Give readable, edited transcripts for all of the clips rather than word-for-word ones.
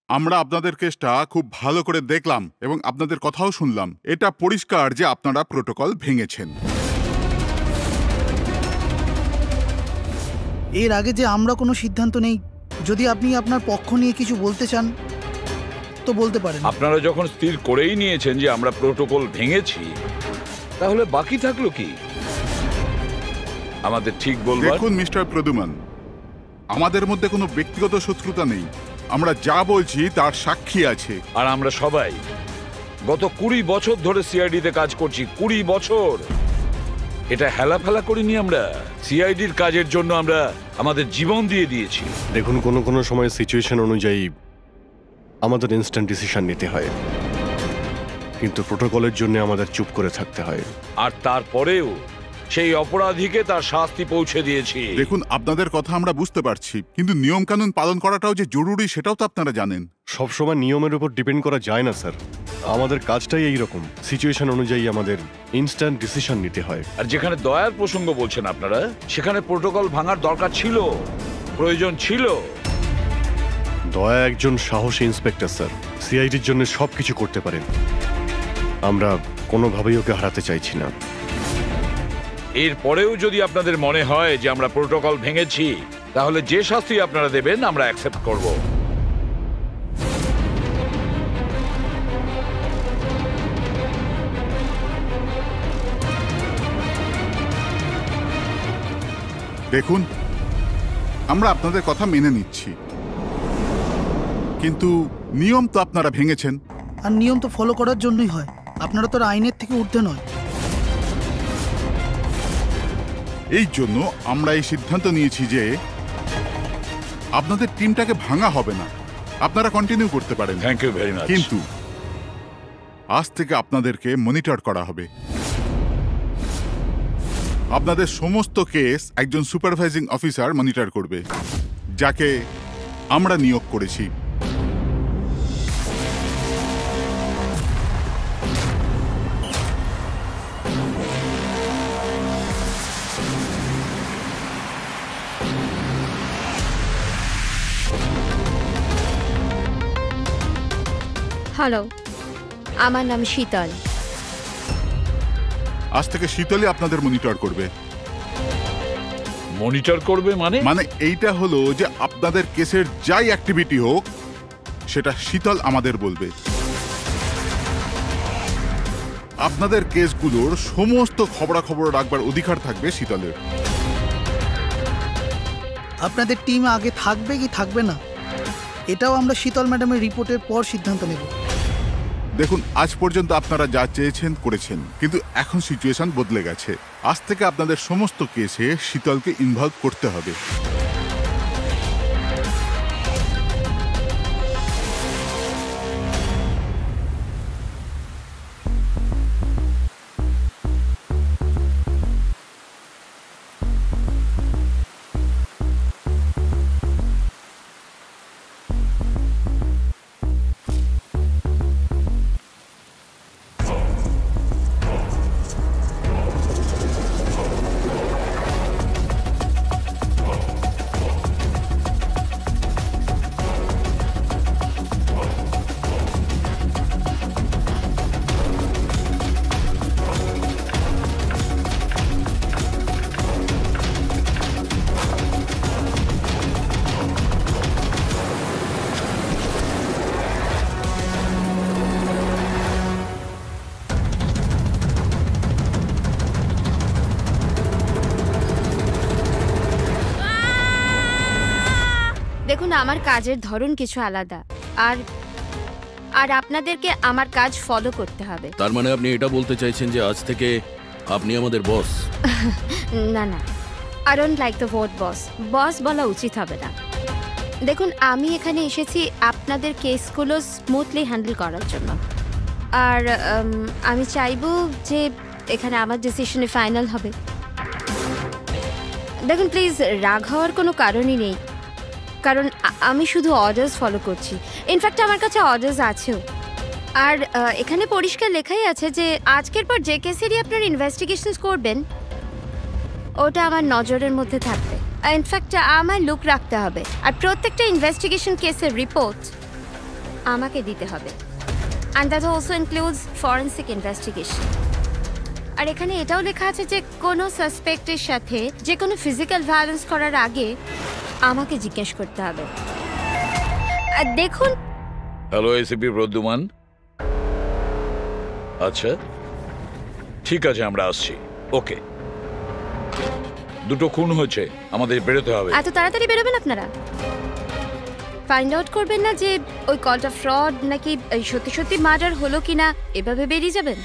আমরা আপনাদের কেসটা খুব ভালো করে দেখলাম এবং আপনাদের কথাও শুনলাম। এটা পরিষ্কার যে আপনারা প্রোটোকল ভেঙেছেন। এর আগে যে আমরা কোনো সিদ্ধান্ত নেই, যদি আপনি আপনার পক্ষ নিয়ে কিছু বলতে চান তো বলতে পারেন। আপনারা যখন স্থির করেই নিয়েছেন যে আমরা প্রোটোকল ভেঙেছি, তাহলে বাকি থাকলো কি আমাদের ঠিক বলবার? দেখুন মিস্টার প্রদ্যুমান, আমাদের মধ্যে কোনো ব্যক্তিগত শত্রুতা নেই। আমরা যা বলছি তার সাক্ষী আছে। আর আমরা সবাই গত 20 বছর ধরে সিআইডিতে কাজ করছি। 20 বছর। এটা হেলাফেলা করিনি আমরা। সিআইডির কাজের জন্য আমরা আমাদের জীবন দিয়ে দিয়েছি। দেখুন, কোনো সময় সিচুয়েশন অনুযায়ী আমাদের ইনস্ট্যান্ট ডিসিশন নিতে হয়, কিন্তু প্রোটোকলের জন্য আমাদের চুপ করে থাকতে হয়। আর তারপরেও সেই অপরাধীকে তার শাস্তি পৌঁছে দিয়েছি। দেখুন, আপনাদের কথা আমরা বুঝতে পারছি, কিন্তু নিয়ম কানুন পালন করাটাও যে জরুরি সেটাও তো আপনারা জানেন। সবসময় নিয়মের উপর ডিপেন্ড করা যায় না স্যার। আমাদের কাজটাই এইরকম, সিচুয়েশন অনুযায়ী আমাদের ইনস্ট্যান্ট ডিসিশন নিতে হয়। আর যেখানে দয়ার প্রসঙ্গ বলছেন আপনারা, সেখানে প্রোটোকল ভাঙার দরকার ছিল, প্রয়োজন ছিল। দয়া একজন সাহসী ইন্সপেক্টর স্যার, সিআইডির জন্য সবকিছু করতে পারেন। আমরা কোনোভাবেই ওকে হারাতে চাইছি না। এরপরেও যদি আপনাদের মনে হয় যে আমরা প্রোটোকল ভেঙেছি, তাহলে যে শাস্তি আপনারা দেবেন আমরা অ্যাকসেপ্ট করব। দেখুন, আমরা আপনাদের কথা মেনে নিচ্ছি, কিন্তু নিয়ম তো আপনারা ভেঙেছেন। আর নিয়ম তো ফলো করার জন্যই হয়, আপনারা তো আইনের থেকে ঊর্ধ্বে নয়। এই জন্য আমরা এই সিদ্ধান্ত নিয়েছি যে আপনাদের টিমটাকে ভাঙা হবে না, আপনারা কন্টিনিউ করতে পারেন। Thank you very much. কিন্তু আজ থেকে আপনাদেরকে মনিটর করা হবে। আপনাদের সমস্ত কেস একজন সুপারভাইজিং অফিসার মনিটর করবে, যাকে আমরা নিয়োগ করেছি। হ্যালো, আমার নাম শীতল। আজ থেকে শীতলই আপনাদের মনিটর করবে। মনিটর করবে মানে এইটা হলো যে আপনাদের কেসের যাই অ্যাক্টিভিটি হোক সেটা শীতল আমাদের বলবে। আপনাদের কেসগুলোর সমস্ত খবরাখবর রাখবার অধিকার থাকবে শীতলের। আপনাদের টিম আগে থাকবে কি থাকবে না, এটাও আমরা শীতল ম্যাডামের রিপোর্টের পর সিদ্ধান্ত নেব। দেখুন, আজ পর্যন্ত আপনারা যা চেয়েছেন করেছেন, কিন্তু এখন সিচুয়েশন বদলে গেছে। আজ থেকে আপনাদের সমস্ত কেসে শীতলকে ইনভলভ করতে হবে। দেখুন, আমার কাজের ধরন কিছু আলাদা, আর আর আপনাদেরকে আমার কাজ ফলো করতে হবে। তার মানে আপনি এটা বলতে চাইছেন যে আজ থেকে আপনি আমাদের বস? না না, I don't like the word boss. Boss বলা উচিত হবে না। দেখুন, আমি এখানে এসেছি আপনাদের কেসগুলো স্মুথলি হ্যান্ডেল করার জন্য, আর আমি চাইবো যে এখানে আমার ডিসিশনে ফাইনাল হবে। দেখুন প্লিজ, রাগ হওয়ার কোনো কারণই নেই, কারণ আমি শুধু অর্ডার্স ফলো করছি। ইনফ্যাক্ট আমার কাছে অর্ডার্স আছেও। আর এখানে পরিষ্কার লেখাই আছে যে আজকের পর যে কেসেরই আপনার ইনভেস্টিগেশন করবেন ওটা আমার নজরের মধ্যে থাকবে। ইনফ্যাক্ট আমার লুক রাখতে হবে, আর প্রত্যেকটা ইনভেস্টিগেশন কেসের রিপোর্ট আমাকে দিতে হবে, and that also includes forensic investigation. আর এখানে এটাও লেখা আছে যে কোনো সাসপেক্টের সাথে যে কোনো ফিজিক্যাল ভায়োলেন্স করার আগে আমাকে জিজ্ঞেস করতে হবে। আর দেখুন, হ্যালো এসিপি প্রদ্যুমান। আচ্ছা ঠিক আছে, আমরা আসছি। ওকে, দুটো খুন হয়েছে, আমাদের বেরোতে হবে। এত তাড়াতাড়ি বেরোবেন আপনারা? ফাইন্ড আউট করবেন না যে ওই কলটা ফ্রড নাকি সত্যি সত্যি মার্ডার হলো কিনা, এভাবে বেরিয়ে যাবেন?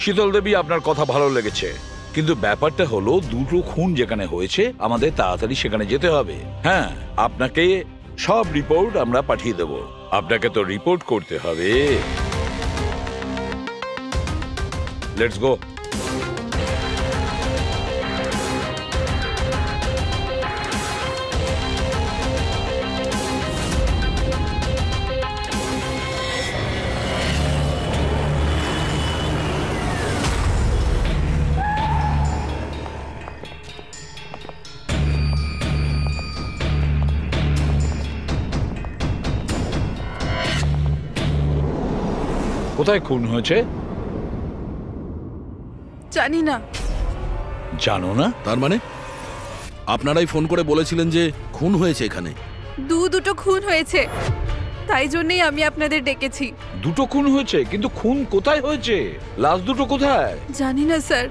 শীতল দেবী, আপনার কথা ভালো লেগেছে, কিন্তু ব্যাপারটা হলো দুটো খুন যেখানে হয়েছে আমাদের তাড়াতাড়ি সেখানে যেতে হবে। হ্যাঁ, আপনাকে সব রিপোর্ট আমরা পাঠিয়ে দেব। আপনাকে তো রিপোর্ট করতে হবে। Let's go. কোথায় খুন হয়েছে জানি না। জানো না? তার মানে আপনারাই ফোন করে বলেছিলেন যে খুন হয়েছে এখানে? দুটো খুন হয়েছে, তাই জন্যই আমি আপনাদের ডেকেছি। দুটো খুন হয়েছে, কিন্তু খুন কোথায় হয়েছে? লাশ দুটো কোথায়? জানি না স্যার,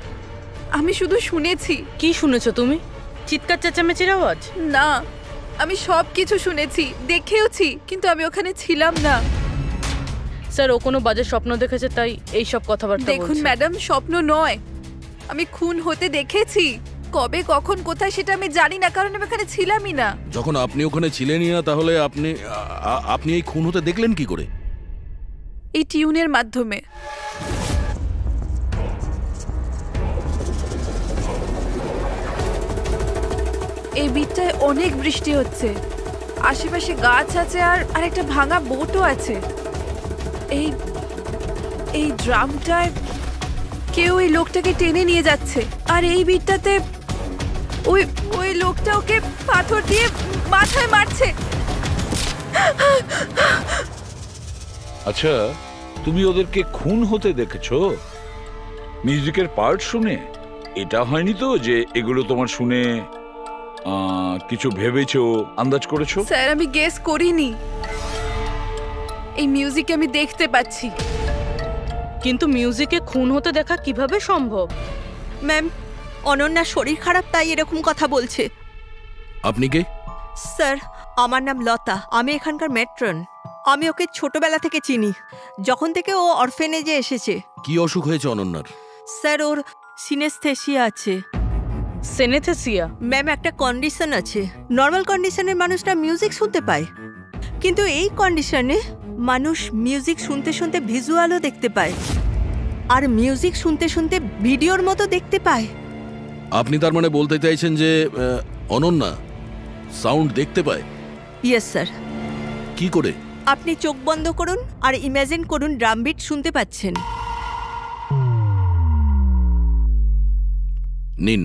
আমি শুধু শুনেছি। কি শুনেছো তুমি? চিৎকার চেঁচামেচির আওয়াজ? না, আমি সব কিছু শুনেছি, দেখেওছি, কিন্তু আমি ওখানে ছিলাম না। স্যার, ও কোনো বাজে স্বপ্ন দেখেছে তাই এই সব কথাবার্তা দেখুন বলছে। ম্যাডাম, স্বপ্ন নয়, আমি খুন হতে দেখেছি। কবে, কখন, কোথায় সেটা আমি জানি না, কারণ আমি ওখানে ছিলামই না। যখন আপনি ওখানে ছিলেনই না, তাহলে আপনি এই খুন হতে দেখলেন কি করে? এই টিউনের মাধ্যমে। এই বিটটায় অনেক বৃষ্টি হচ্ছে, আশেপাশে গাছ আছে, আর একটা ভাঙা বোটও আছে। এই ড্রামটায় কেউ এই লোকটাকে টেনে নিয়ে যাচ্ছে, আর এই বিটটাতে ওই লোকটা ওকে পাথর দিয়ে মাথায় মারছে। আচ্ছা, তুমি ওদেরকে খুন হতে দেখেছো মিউজিকের পার্ট শুনে? এটা হয়নি তো যে এগুলো তোমার শুনে কিছু ভেবেছো, আন্দাজ করেছো? স্যার, আমি গেস করিনি। এই মিউজিক আমি দেখতে পাচ্ছি। কিন্তু মিউজিকে খুন হতে দেখা কিভাবে সম্ভব? ম্যাম, অনন্যার শরীর খারাপ তাই এরকম কথা বলছে। আপনি কে? স্যার, আমার নাম লতা, আমি এখানকার ম্যাট্রন। আমি ওকে ছোটবেলা থেকে চিনি, যখন থেকে ও অরফেনেজে এসেছে। কি অসুখ হয়েছে অনন্যার? স্যার, ওর সিনেস্থেসিয়া আছে। সেনেথেসিয়া? ম্যাম, একটা কন্ডিশন আছে। নর্মাল কন্ডিশনের মানুষরা মিউজিক শুনতে পায়, কিন্তু এই কন্ডিশনে মানুষ মিউজিক শুনতে শুনতে ভিজুয়ালও দেখতে পায়, আর মিউজিক শুনতে শুনতে ভিডিওর মতো দেখতে পায়। আপনি তার মানে বলতে চাইছেন যে অনন্যা সাউন্ড দেখতে পায়? Yes sir. কি করে? আপনি চোখ বন্ধ করুন আর ইমাজিন করুন ড্রামবিট শুনতে পাচ্ছেন। নিন,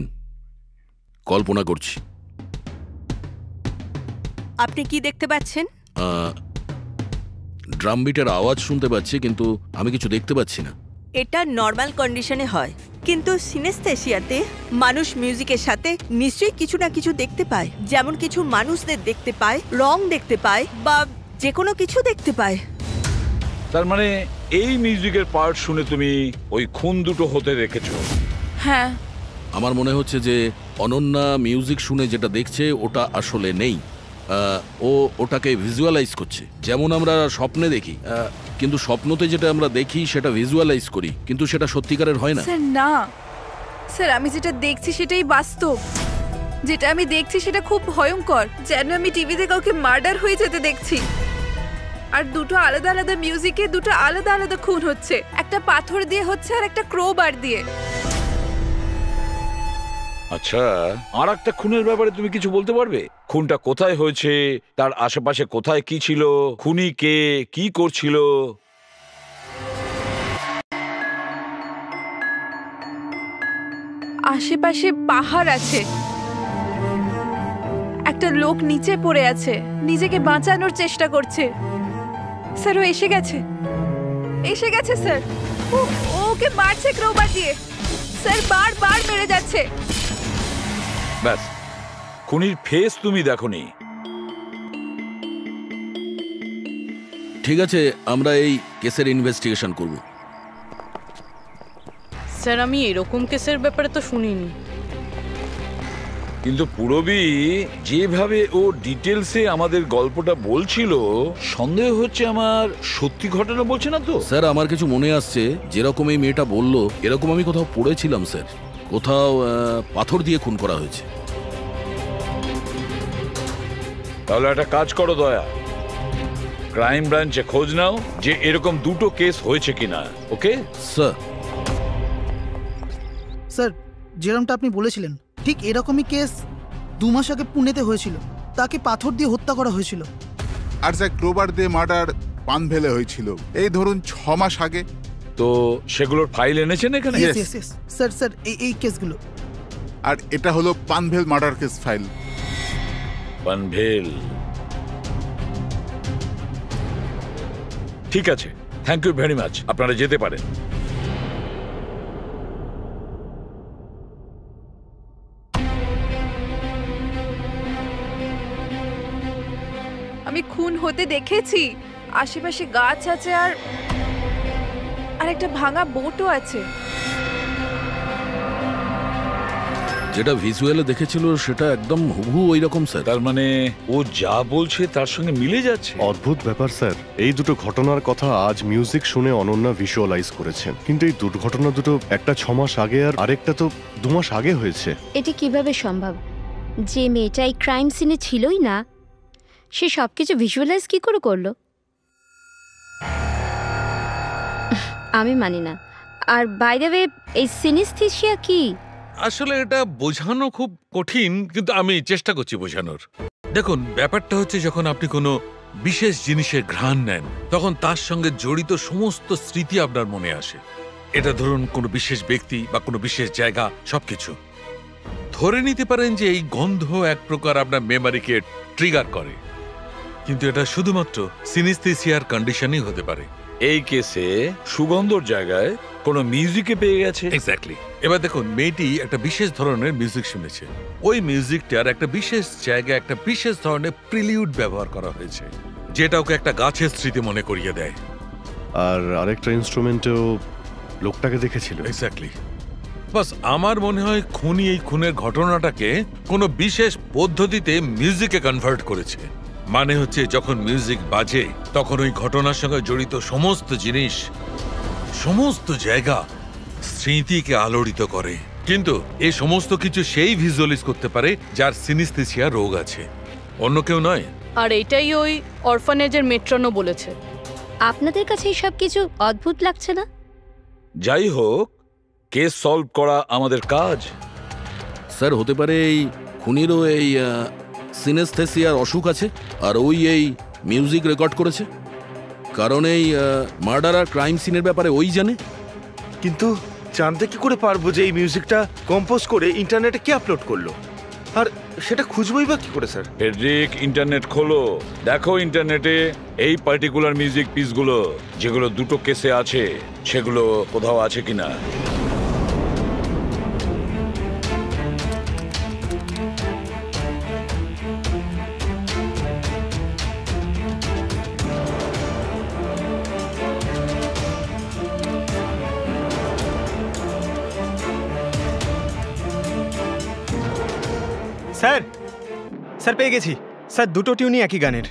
কল্পনা করছি। আপনি কি দেখতে পাচ্ছেন? ড্রাম বিটের আওয়াজ শুনতে পাচ্ছি, কিন্তু আমি কিছু দেখতে পাচ্ছি না। এটা নর্মাল কন্ডিশনে হয়, কিন্তু সিনেস্থেসিয়াতে মানুষ মিউজিকের সাথে নিশ্চয়ই কিছু না কিছু দেখতে পায়। যেমন কিছু মানুষদের দেখতে পায়, রং দেখতে পায়, বা যে কোনো কিছু দেখতে পায়। তার মানে এই মিউজিকের পার্ট শুনে তুমি ওই খুন দুটো হতে দেখেছো? হ্যাঁ। আমার মনে হচ্ছে যে অনন্যা মিউজিক শুনে যেটা দেখছে ওটা আসলে নেই, ও ওটাকে ভিজুয়ালাইজ করছে, যেমন আমরা স্বপ্নে দেখি। কিন্তু স্বপ্নতে যেটা আমরা দেখি সেটা ভিজুয়ালাইজ করি, কিন্তু সেটা সত্যিকারের হয় না। স্যার না, স্যার আমি যেটা দেখছি সেটাই বাস্তব। যেটা আমি দেখছি সেটা খুব ভয়ঙ্কর, যেন আমি টিভিতে কাউকে মার্ডার হয়ে যেতে দেখছি। আর দুটো আলাদা আলাদা মিউজিকে দুটো আলাদা আলাদা খুন হচ্ছে, একটা পাথর দিয়ে হচ্ছে আর একটা ক্রোবার দিয়ে। আচ্ছা, আর একটা খুনের ব্যাপারে তুমি কিছু বলতে পারবে? খুনটা কোথায় হয়েছে, তার আশেপাশে কোথায় কি ছিল, খুনি কে, কি করছিল? আশেপাশে পাহাড় আছে, একটা লোক নিচে পড়ে আছে, নিজেকে বাঁচানোর চেষ্টা করছে। স্যার ও এসে গেছে, এসে গেছে স্যার। ওকে মারছে ক্রোবার দিয়ে, স্যার বারবার মেরে যাচ্ছে। ব্যাস, খুনির ফেস তুমি দেখোনি। ঠিক আছে, আমরা এই কেসের ইনভেস্টিগেশন করব। স্যার আমি এরকম কেসের ব্যাপারে তো শুনিনি। কিন্তু পুরবী যেভাবে ও ডিটেলসে আমাদের গল্পটা বলছিল, সন্দেহ হচ্ছে আমার সত্যি ঘটনা বলছে না তো। স্যার আমার কিছু মনে আসছে, যেরকম এই মেয়েটা বললো এরকম আমি কোথাও পড়েছিলাম স্যার। কোথাও পাথর দিয়ে খুন করা হয়েছে। তাহলে একটা কাজ করো দয়া, ক্রাইম ব্রাঞ্চে খোঁজ নাও যে এরকম দুটো কেস হয়েছে কিনা। Okay sir. স্যার, যেরকমটা আপনি বলেছিলেন ঠিক এরকমই কেস 2 মাস আগে পুনেতে হয়েছিল। তাকে পাথর দিয়ে হত্যা করা হয়েছিল। আর স্যার ক্রোবার দিয়ে মার্ডার পানভেলে হয়েছিল এই ধরুন 6 মাস আগে। তো সেগুলোর ফাইল এনেছেন এখানে? Yes, yes, yes. স্যার এই কেসগুলো। আর এটা হলো Panvel murder case file. Panvel, ঠিক আছে, থ্যাংক ইউ ভেরি মাচ। আপনারা যেতে পারেন। আমি খুন হতে দেখেছি, আশেপাশে গাছ আছে আর একটা ভাঙা বোটও আছে। যেটা ভিজুয়ালে দেখেছিল সেটা একদম হুবহু ওই রকম স্যার। তার মানে ও যা বলছে তার সঙ্গে মিলে যাচ্ছে। অদ্ভুত ব্যাপার স্যার, এই দুটো ঘটনার কথা আজ মিউজিক শুনে অনন্যা ভিজুয়ালাইজ করেছেন, কিন্তু এই দুর্ঘটনা দুটো একটা 6 মাস আগে আর আরেকটা তো 2 মাস আগে হয়েছে। এটি কিভাবে সম্ভব? যে মেয়েটা এই ক্রাইম সিনে ছিলই না, সে সব কিছু ভিজুয়ালাইজ কি করে করলো? আমি মানি না। আর বাই দ্য ওয়ে, এই সিনেস্থেসিয়া কি? আসলে এটা বোঝানো খুব কঠিন, কিন্তু আমি চেষ্টা করছি বোঝানোর। দেখুন, ব্যাপারটা হচ্ছে যখন আপনি কোনো বিশেষ জিনিসের ঘ্রাণ নেন, তখন তার সঙ্গে জড়িত সমস্ত স্মৃতি আপনার মনে আসে। এটা ধরুন কোনো বিশেষ ব্যক্তি বা কোনো বিশেষ জায়গা, সবকিছু ধরে নিতে পারেন যে এই গন্ধ এক প্রকার আপনার মেমোরিকে ট্রিগার করে, কিন্তু এটা শুধুমাত্র সিনেস্থেসিয়ার কন্ডিশনই হতে পারে। এই কেসে সুগন্ধর জায়গায় কোনো মিউজিকে পেয়ে গেছে। এক্স্যাক্টলি। এবার দেখুন, মেয়েটি একটা বিশেষ ধরনের মিউজিক শুনেছে। ওই মিউজিকটার একটা বিশেষ জায়গায় একটা বিশেষ ধরনের প্রিলিউড ব্যবহার করা হয়েছে, যেটা ওকে একটা গাছের স্মৃতি মনে করিয়ে দেয়। আর আরেকটা ইনস্ট্রুমেন্টেও লোকটাকে দেখেছিল। এক্স্যাক্টলি। বাস আমার মনে হয় খুনি এই খুনের ঘটনাটাকে কোনো বিশেষ পদ্ধতিতে মিউজিকে কনভার্ট করেছে। মানে হচ্ছে যখন মিউজিক বাজে তখন ওই ঘটনার সঙ্গে জড়িত সমস্ত জিনিস, সমস্ত জায়গা স্মৃতিকে আলোড়িত করে। কিন্তু এই সমস্ত কিছু সেই ভিজুয়ালাইজ করতে পারে যার সিনেস্থেসিয়া রোগ আছে, অন্য কেউ নয়। আর এটাই ওই অরফানেজের মেট্রনও বলেছে। আপনাদের কাছে সব কিছু অদ্ভুত লাগছে না? যাই হোক, কেস সলভ করা আমাদের কাজ। স্যার হতে পারে এই খুনিরও এই সিনেস্থেসিয়ার অসুখ আছে, আর ওই এই মিউজিক রেকর্ড করেছে, কারণ এই মার্ডার আর ক্রাইম সিনের ব্যাপারে ওই জানে। কিন্তু জানতে কি করে পারবো যে এই মিউজিকটা কম্পোজ করে ইন্টারনেটে কে আপলোড করলো? আর সেটা খুঁজবই বা কি করে স্যার? ফেডরিক, ইন্টারনেট খোলো, দেখো ইন্টারনেটে এই পার্টিকুলার মিউজিক পিসগুলো যেগুলো দুটো কেসে আছে সেগুলো কোথাও আছে কিনা। স্যার স্যার পেয়ে গেছি স্যার, দুটো টিউনই একই গানের।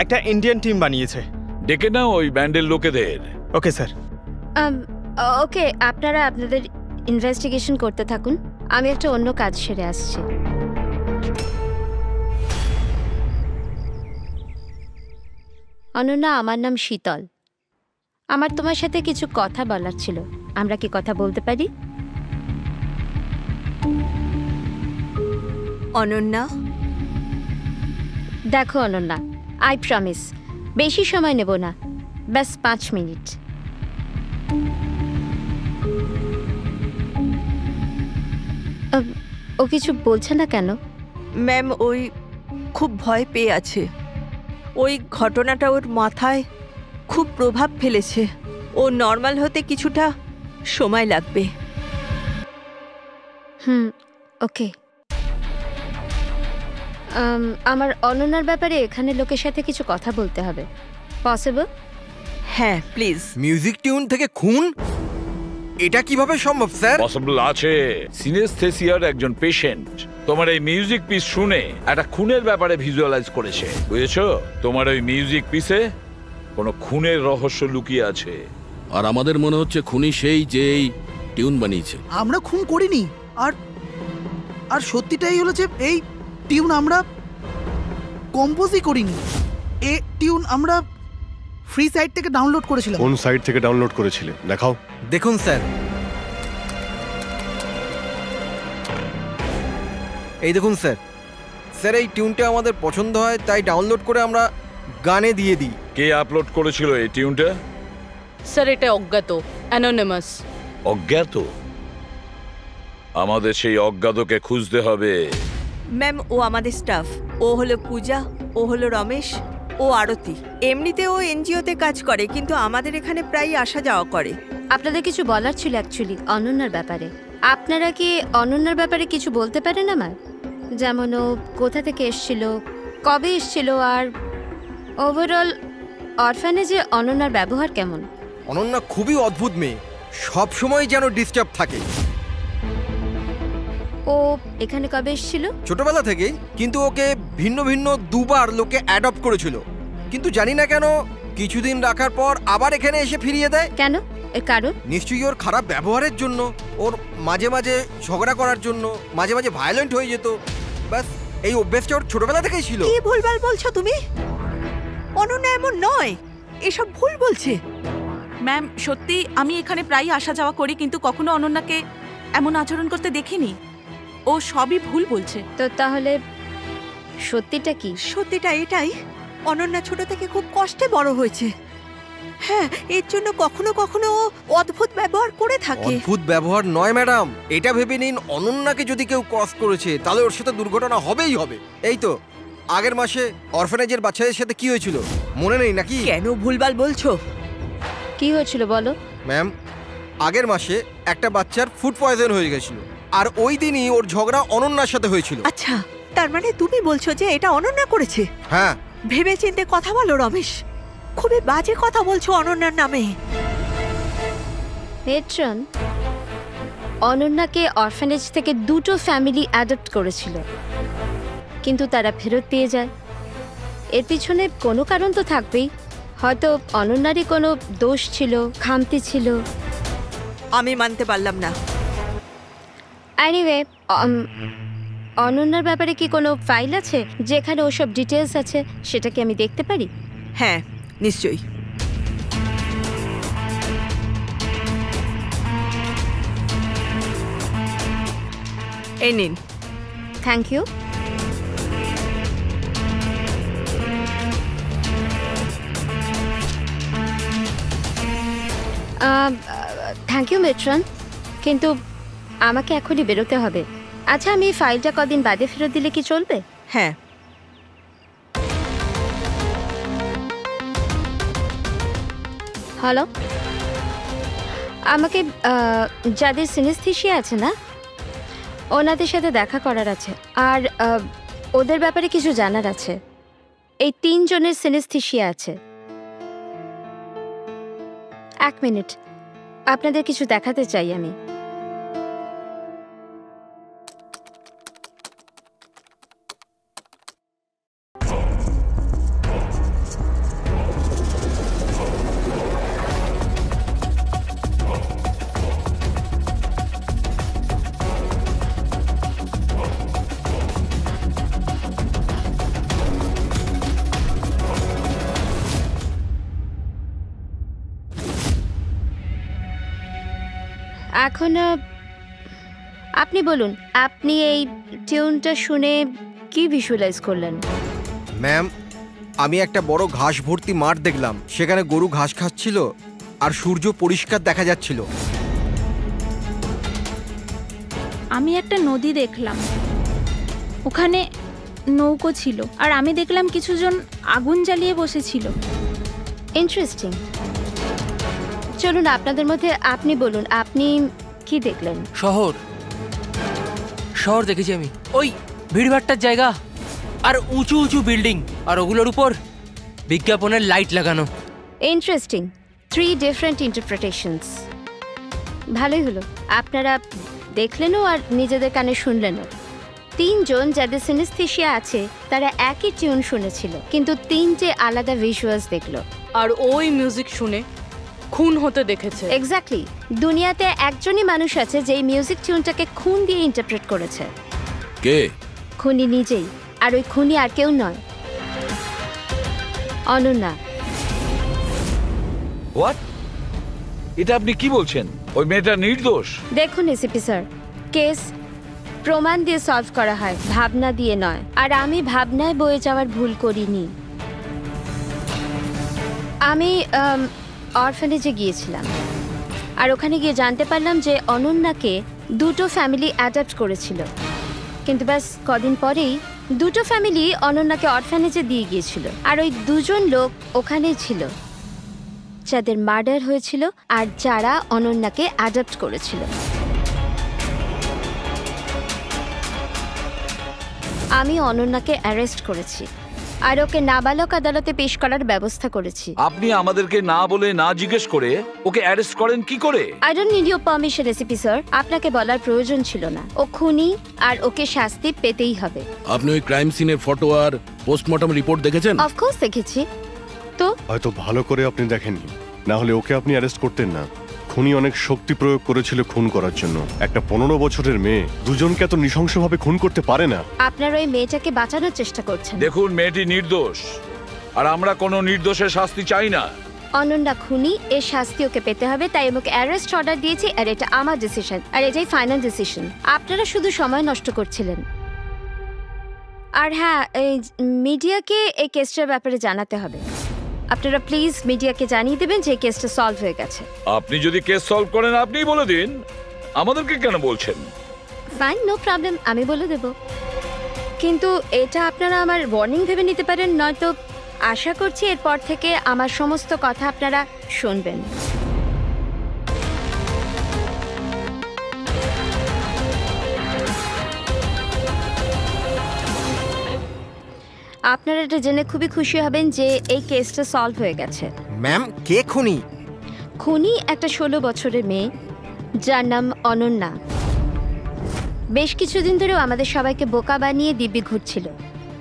একটা ইন্ডিয়ান টিম বানিয়েছে। ডেকে নাও ওই ব্যান্ডের লোকেদের। Okay sir. ওকে, আপনারা আপনাদের ইনভেস্টিগেশন করতে থাকুন, আমি একটা অন্য কাজ সেরে আসছি। অনন্যা, আমার নাম শীতল। আমার তোমার সাথে কিছু কথা বলার ছিল। আমরা কি কথা বলতে পারি? অনন্যা, দেখো অনন্যা, আই প্রমিস বেশি সময় নেব না, ব্যাস 5 মিনিট। ও কিছু বলছে না কেন? ম্যাম ওই খুব ভয় পেয়ে আছে। ওই ঘটনাটা ওর মাথায় খুব প্রভাব ফেলেছে। ও নর্মাল হতে কিছুটা সময় লাগবে। ওকে। আমার অনন্যার ব্যাপারে এখানে লোকের সাথে কিছু কথা বলতে হবে। পসিবল? হ্যাঁ প্লিজ। মিউজিক টিউন থেকে খুন, এটা কিভাবে সম্ভব স্যার? পসিবল আছে। সিনেস্থেসিয়ার একজন পেশেন্ট তোমার এই মিউজিক পিস শুনে একটা খুনের ব্যাপারে ভিজুয়ালাইজ করেছে, বুঝেছো? তোমার ওই মিউজিক পিসে কোনো খুনের রহস্য লুকিয়ে আছে। আর আমাদের মনে হচ্ছে খুনি সেই যে এই টিউন বানিয়েছে। আমরা খুন করিনি। আর আর সত্যিটাই হলো যে এই টিউন আমরা কম্পোজই করিনি। এই টিউন আমরা ফ্রি সাইট থেকে ডাউনলোড করেছিলাম। কোন সাইট থেকে ডাউনলোড করেছিলে দেখাও। দেখুন স্যার, এই দেখুন স্যার। স্যার এই টিউনটা আমাদের পছন্দ হয় তাই ডাউনলোড করে আমরা গানে দিয়ে দিই। কে আপলোড করেছিল এই টিউনটা? স্যার এটা অজ্ঞাত, অ্যানোনিমাস। অজ্ঞাত? আমাদের সেই অজ্ঞাতকে খুঁজতে হবে। ম্যাম ও আমাদের স্টাফ। ও হলো পূজা, ও হলো রমেশ, ও আরতি। এমনিতে ও এনজিওতে কাজ করে কিন্তু আমাদের এখানে প্রায় আসা যাওয়া করে। আপনাদের কিছু বলার ছিল অ্যাকচুয়ালি অনন্যার ব্যাপারে। আপনারা কি অনন্যার ব্যাপারে কিছু বলতে পারেন আমার? যেমন ও কোথা থেকে এসেছিল, কবে এসেছিল, আর ওভারঅল অরফানেজে অনন্যার ব্যবহার কেমন? অনন্যা খুবই অদ্ভুত মেয়ে, সব সময় যেন ডিস্টার্ব থাকে। ও এখানে কবে এসেছিল? ছোটবেলা থেকে, কিন্তু ওকে ভিন্ন ভিন্ন দুবার লোকে অ্যাডপ্ট করেছিল, কিন্তু জানি না কেন কিছুদিন রাখার পর আবার এখানে এসে ফিরিয়ে দেয়। কেন? এর কারণ? নিশ্চয়ই ওর খারাপ ব্যবহারের জন্য, ওর মাঝে মাঝে ঝগড়া করার জন্য, মাঝে মাঝে ভায়োলেন্ট হয়ে যেত। ব্যাস এই অভ্যেসটা ওর ছোটবেলা থেকেই ছিল। কি ভুলভাল বলছো তুমি? অনন্যা এমন নয়, এসব ভুল বলছে। ম্যাম সত্যি আমি এখানে প্রায় আসা যাওয়া করি কিন্তু কখনো অনন্যাকে এমন আচরণ করতে দেখিনি। ও সবই ভুল বলছে। তো তাহলে সত্যিটা কি? সত্যিটা এটাই, অনন্যা ছোট থেকে খুব কষ্টে বড় হয়েছে। হ্যাঁ, এর জন্য কখনো কখনো ও অদ্ভুত ব্যবহার করে থাকে। অদ্ভুত ব্যবহার নয় ম্যাডাম, এটা ভেবে নিন অনন্যাকে যদি কেউ ক্রস করেছে তাহলে ওর সাথে দুর্ঘটনা হবেই হবে। এই তো আগের মাসে অরফানেজের বাচ্চাদের সাথে কি হয়েছিল মনে নেই নাকি? কেন ভুলভাল বলছো? কি হয়েছিল বলো। ম্যাম আগের মাসে একটা বাচ্চার ফুড পয়জন হয়ে গেছিল, আর ওই দিনই ওর ঝগড়া অনন্যার সাথে হয়েছিল। আচ্ছা, তার মানে তুমি বলছো যে এটা অনন্যা করেছে? হ্যাঁ। ভেবে চিন্তে কথা বলো রমেশ, খুবই বাজে কথা বলছো অনন্যার নামে। মেট্রন, অনন্যাকে অরফানেজ থেকে দুটো ফ্যামিলি অ্যাডপ্ট করেছিল, কিন্তু তারা ফেরত পেয়ে যায়। এর পিছনে কোনো কারণ তো থাকবেই। হয়তো অনন্যারই কোনো দোষ ছিল, খামতি ছিল। আমি মানতে পারলাম না। এনিওয়ে, অনন্যার ব্যাপারে কি কোনো ফাইল আছে যেখানে ওসব ডিটেলস আছে? সেটা কি আমি দেখতে পারি? হ্যাঁ নিশ্চয়ই। এই নিন। Thank you. Thank you matron, কিন্তু আমাকে এখনই বেরোতে হবে। আচ্ছা, আমি এই ফাইলটা কদিন বাদে ফেরত দিলে কি চলবে? হ্যাঁ। হ্যালো, আমাকে যাদের সিনেস্থেসিয়া আছে না, ওনাদের সাথে দেখা করার আছে, আর ওদের ব্যাপারে কিছু জানার আছে। এই 3 জনের সিনেস্থেসিয়া আছে। 1 মিনিট, আপনাদের কিছু দেখাতে চাই আমি। এখন আপনি বলুন, আপনি এই টিউনটা শুনে কি ভিজুয়ালাইজ করলেন? ম্যাম আমি একটা বড় ঘাস ভর্তি মাঠ দেখলাম, সেখানে গরু ঘাস খাচ্ছিল আর সূর্য পরিষ্কার দেখা যাচ্ছিল। আমি একটা নদী দেখলাম, ওখানে নৌকো ছিল, আর আমি দেখলাম কিছুজন আগুন জ্বালিয়ে বসেছিল। ইন্টারেস্টিং। চলুন আপনাদের মধ্যে আপনি বলুন, আপনি কি দেখলেন? শহর শহর দেখেছি আমি, ওই ভিড়ভাট্টার জায়গা আর উঁচু উঁচু বিল্ডিং আর ওগুলোর উপর বিজ্ঞাপনের লাইট লাগানো। Interesting, 3 different interpretations. ভালোই হলো, আপনারা দেখলেনও আর নিজেদের কানে শুনলেনও। 3 জন যাদের সিনেস্থেশিয়া আছে তারা একই টিউন শুনেছিল, কিন্তু 3টে আলাদা ভিজুয়ালস দেখলো। আর ওই মিউজিক শুনে খুন হতে দেখেছে। এক্স্যাক্টলি, দুনিয়াতে একজনই মানুষ আছে যে এই মিউজিক টিউনটাকে খুন দিয়ে ইন্টারপ্রেট করেছে। কে? খুনি নিজেই, আর ওই খুনি আর কেউ নয়, অনন্যা। হোয়াট? এটা আপনি কি বলছেন? ওই মেয়েটা নির্দোষ? দেখুন এসিপি স্যার, কেস প্রমাণ দিয়ে সলভ করা হয়, ভাবনা দিয়ে নয়। আর আমি ভাবনায় বয়ে যাওয়ার ভুল করিনি। আমি অরফানেজে গিয়েছিলাম, আর ওখানে গিয়ে জানতে পারলাম যে অনন্যাকে 2টো ফ্যামিলি অ্যাডাপ্ট করেছিল। কিন্তু ব্যাস কদিন পরেই 2টো ফ্যামিলি অনন্যাকে অরফানেজে দিয়ে গিয়েছিল। আর ওই 2জন লোক ওখানেই ছিল যাদের মার্ডার হয়েছিল আর যারা অনন্যাকে অ্যাডাপ্ট করেছিল। আমি অনন্যাকে অ্যারেস্ট করেছি আর ওকে নাবালক আদালতে পেশ করার ব্যবস্থা করেছি। আপনি আমাদেরকে না বলে না জিজ্ঞেস করে ওকে অ্যারেস্ট করেন কি করে? I don't need your permission ACP sir, আপনাকে বলার প্রয়োজন ছিল না। ও খুনি আর ওকে শাস্তি পেতেই হবে। আপনি ওই ক্রাইম সিনের ফটো আর পোস্টমর্টম রিপোর্ট দেখেছেন? অফকোর্স দেখেছি। তো হয়তো ভালো করে আপনি দেখেননি, না হলে ওকে আপনি অ্যারেস্ট করতেন না। খুনি অনেক শক্তি প্রয়োগ করেছিল খুন করার জন্য। একটা 15 বছরের মেয়ে 2জনকে এত নৃশংসভাবে খুন করতে পারে না। আপনারা ওই মেয়েটাকে বাঁচানোর চেষ্টা করছেন। দেখুন, মেয়েটি নির্দোষ আর আমরা কোনো নির্দোষের শাস্তি চাই না। অনন্যা খুনি, এর শাস্তি ওকে পেতে হবে, তাই আমাকে অ্যারেস্ট অর্ডার দিয়েছি। আর এটা আমার ডিসিশন, আর এটাই ফাইনাল ডিসিশন। আপনারা শুধু সময় নষ্ট করছিলেন। আর হ্যাঁ, এই মিডিয়াকে এই কেসটার ব্যাপারে জানাতে হবে। আপনারা প্লিজ মিডিয়াকে জানিয়ে দেবেন যে কেসটা সলভ হয়ে গেছে। আপনি যদি কেস সলভ করেন আপনিই বলে দিন, আমাদেরকে কেন বলছেন? ফাইন, নো প্রবলেম, আমি বলে দেব। কিন্তু এটা আপনারা আমার ওয়ার্নিং ভেবে নিতে পারেন, নয়তো আশা করছি এরপর থেকে আমার সমস্ত কথা আপনারা শুনবেন। আপনারা এটা জেনে খুবই খুশি হবেন যে এই কেসটা সলভ হয়ে গেছে। ম্যাম, কে খুনি? খুনি একটা 16 বছরের মেয়ে যার নাম অনন্যা। বেশ কিছুদিন ধরেও আমাদের সবাইকে বোকা বানিয়ে দিব্যি ঘুরছিল,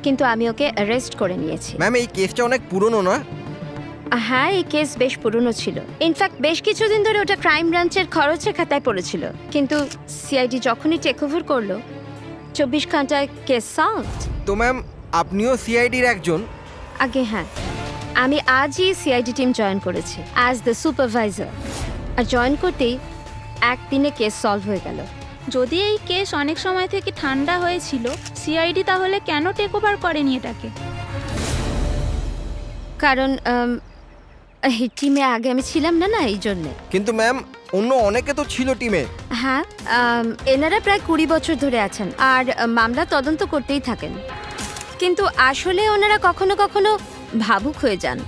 কিন্তু আমি ওকে অ্যারেস্ট করে নিয়েছি। ম্যাম, এই কেসটা অনেক পুরনো না? হ্যাঁ, এই কেস বেশ পুরনো ছিল। ইনফ্যাক্ট বেশ কিছুদিন ধরে ওটা ক্রাইম ব্রাঞ্চের খরচের খাতায় পড়েছিল, কিন্তু সিআইডি যখনই টেক ওভার করলো 24 ঘন্টায় কেস সলভ। তো ম্যাম, আপনিও সিআইডির একজন? আগে হ্যাঁ, আমি আজই সিআইডি টিম জয়েন করেছি অ্যাজ দ্য সুপারভাইজার। আর জয়েন করতেই একদিনে কেস সলভ হয়ে গেল। যদি এই কেস অনেক সময় থেকে ঠান্ডা হয়েছিল, সিআইডি তাহলে কেন টেক ওভার করেনি এটাকে? কারণ এই টিমে আগে আমি ছিলাম না, এই জন্যে। কিন্তু ম্যাম, অন্য অনেকে তো ছিল টিমে। হ্যাঁ, এনারা প্রায় 20 বছর ধরে আছেন আর মামলা তদন্ত করতেই থাকেন। কিন্তু আসলে ওনারা কখনো কখনো ভাবুক হয়ে যান।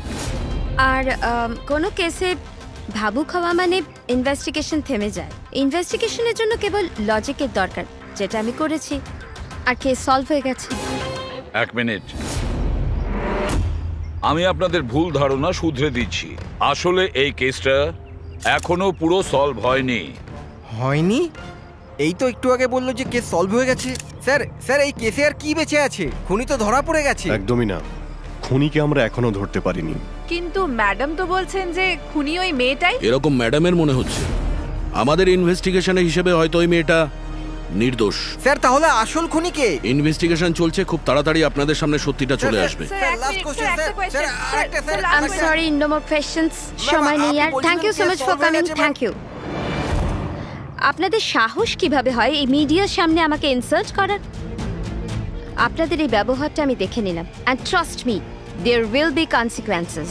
আর কোনো কেসে ভাবুক হওয়া মানে ইনভেস্টিগেশন থেমে যায়। ইনভেস্টিগেশনের জন্য কেবল লজিকের দরকার, যেটা আমি করেছি, আর কেস সলভ হয়ে গেছে। 1 মিনিট, আমি আপনাদের ভুল ধারণা শুধরে দিচ্ছি। আসলে এই কেসটা এখনো পুরো সলভ হয়নি। হয়নি? এই তো একটু আগে বললো যে কেস সলভ হয়ে গেছে। স্যার, এই কেসে আর কি বেঁচে আছে? খুনি তো ধরা পড়ে গেছে। একদমই না, খুনিকে আমরা এখনো ধরতে পারিনি। কিন্তু ম্যাডাম তো বলছেন যে খুনি ওই মেয়েটাই। এরকম ম্যাডামের মনে হচ্ছে। আমাদের ইনভেস্টিগেশনের হিসেবে হয়তো ওই মেয়েটা নির্দোষ। স্যার, তাহলে আসল খুনি কে? ইনভেস্টিগেশন চলছে, খুব তাড়াতাড়ি আপনাদের সামনে সত্যিটা চলে আসবে। I'm sorry, no more questions. সময় নেই আর। Thank you so much for coming. Thank you. আপনাদের সাহস কিভাবে হয় এই মিডিয়ার সামনে আমাকে ইনসাল্ট করার? আপনাদের এই ব্যবহারটা আমি দেখে নিলাম, and trust me, there will be consequences.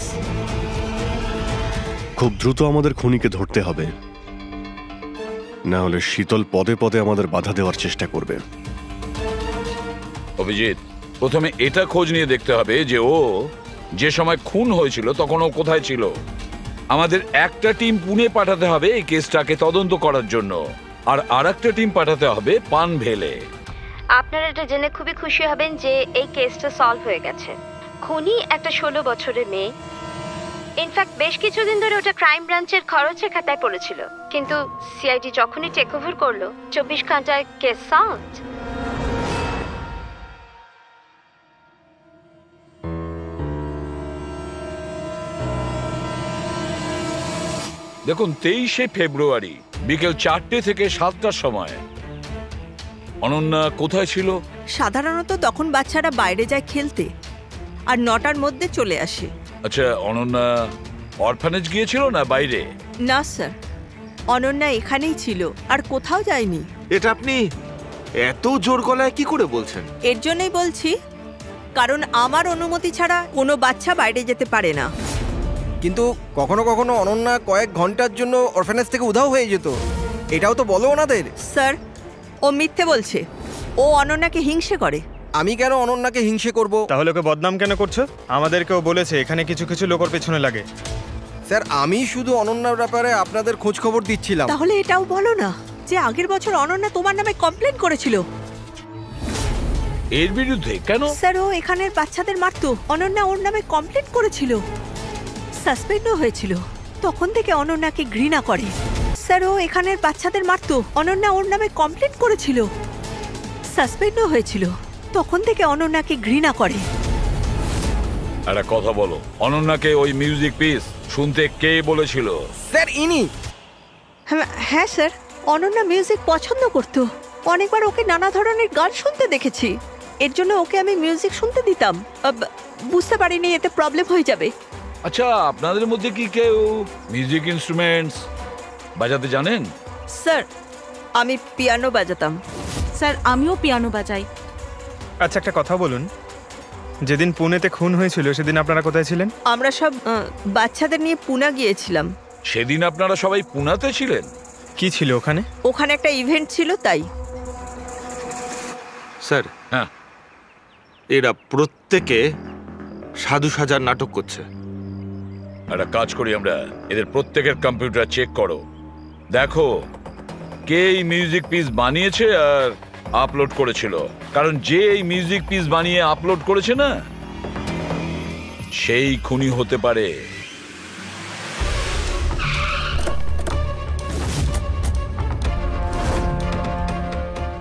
খুব দ্রুত আমাদের খুনিকে ধরতে হবে, না হলে শীতল পদে পদে আমাদের বাধা দেওয়ার চেষ্টা করবে। অভিজিৎ, প্রথমে এটা খোঁজ নিয়ে দেখতে হবে যে ও যে সময় খুন হয়েছিল তখন ও কোথায় ছিল। আমাদের একটা টিম পুনে পাঠাতে হবে এই কেসটাকে তদন্ত করার জন্য, আর আরেকটা টিম পাঠাতে হবে পানভেলে। আপনারা এটা জেনে খুবই খুশি হবেন যে এই কেসটা সলভ হয়ে গেছে। খুনি একটা 16 বছরের মেয়ে। ইনফ্যাক্ট বেশ কিছুদিন ধরে ওটা ক্রাইম ব্রাঞ্চের খরচের খাতায় পড়েছিল, কিন্তু সিআইডি যখনই টেক ওভার করলো 24 ঘন্টায় কেস সলভ। দেখুন 23শে ফেব্রুয়ারি বিকেল 4টে থেকে 7টার সময় অনন্যা কোথায় ছিল? সাধারণত তখন বাচ্চারা বাইরে যায় খেলতে, আর 9টার মধ্যে চলে আসে। আচ্ছা, অনন্যা অরফানেজ গিয়েছিল না বাইরে? না স্যার, অনন্যা এখানেই ছিল আর কোথাও যায়নি। এটা আপনি এত জোর গলায় কি করে বলছেন? এর জন্যই বলছি, কারণ আমার অনুমতি ছাড়া কোনো বাচ্চা বাইরে যেতে পারে না। কিন্তু কখনো কখনো অনন্যা কয়েক ঘন্টার জন্য অরফানেজ থেকে উধাও হয়ে যেত, এটাও তো বলো ওনাদের। স্যার, ও মিথ্যে বলছে। ও অনন্যাকে হিংসে করে। আমি কেন অনন্যাকে হিংসে করব? তাহলে ওকে বদনাম কেন করছো? আমাদেরকেও বলেছে এখানে কিছু কিছু লোকের পেছনে লাগে। স্যার, আমি শুধু অনন্যার ব্যাপারে আপনাদের খোঁজ খবর দিচ্ছিলাম। তাহলে এটাও বলো না যে আগের বছর অনন্যা তোমার নামে কমপ্লেন করেছিল। এর বিরুদ্ধে কেন? স্যার, ও এখানের বাচ্চাদের মারতো। অনন্যা ওর নামে কমপ্লেন করেছিল, সাসপেন্ডও হয়েছিল। তখন থেকে অনন্যাকে ঘৃণা করে। স্যার, ও এখানের বাচ্চাদের মারতো। অনন্যা ওর নামে কমপ্লেন করেছিল, সাসপেন্ডও হয়েছিল। তখন থেকে অনন্যাকে ঘৃণা করে। একটা কথা বলো, অনন্যাকে ওই মিউজিক পিস শুনতে কে বলেছিল? স্যার, ইনি। হ্যাঁ স্যার, অনন্যা মিউজিক পছন্দ করত। অনেকবার ওকে নানা ধরনের গান শুনতে দেখেছি। এর জন্য ওকে আমি মিউজিক শুনতে দিতাম। বুঝতে পারিনি এতে প্রবলেম হয়ে যাবে। আচ্ছা, আপনাদের মধ্যে কি কেউ মিউজিক ইনস্ট্রুমেন্টস বাজাতে জানেন? স্যার, আমি পিয়ানো বাজাতাম। স্যার, আমিও পিয়ানো বাজাই। আচ্ছা, একটা কথা বলুন, যেদিন পুনেতে খুন হয়েছিল সেদিন আপনারা কোথায় ছিলেন? আমরা সব বাচ্চাদের নিয়ে পুনা গিয়েছিলাম। সেদিন আপনারা সবাই পুনাতে ছিলেন? কি ছিল ওখানে? ওখানে একটা ইভেন্ট ছিল, তাই। স্যার, হ্যাঁ, এরা প্রত্যেকে সাধু সাজার নাটক করছে। একটা কাজ করি আমরা, এদের প্রত্যেকের কম্পিউটার চেক করো, দেখো কে এই মিউজিক পিস বানিয়েছে আর আপলোড করেছিল। কারণ যে এই মিউজিক পিস বানিয়ে আপলোড করেছে না, সেই খুনি হতে পারে।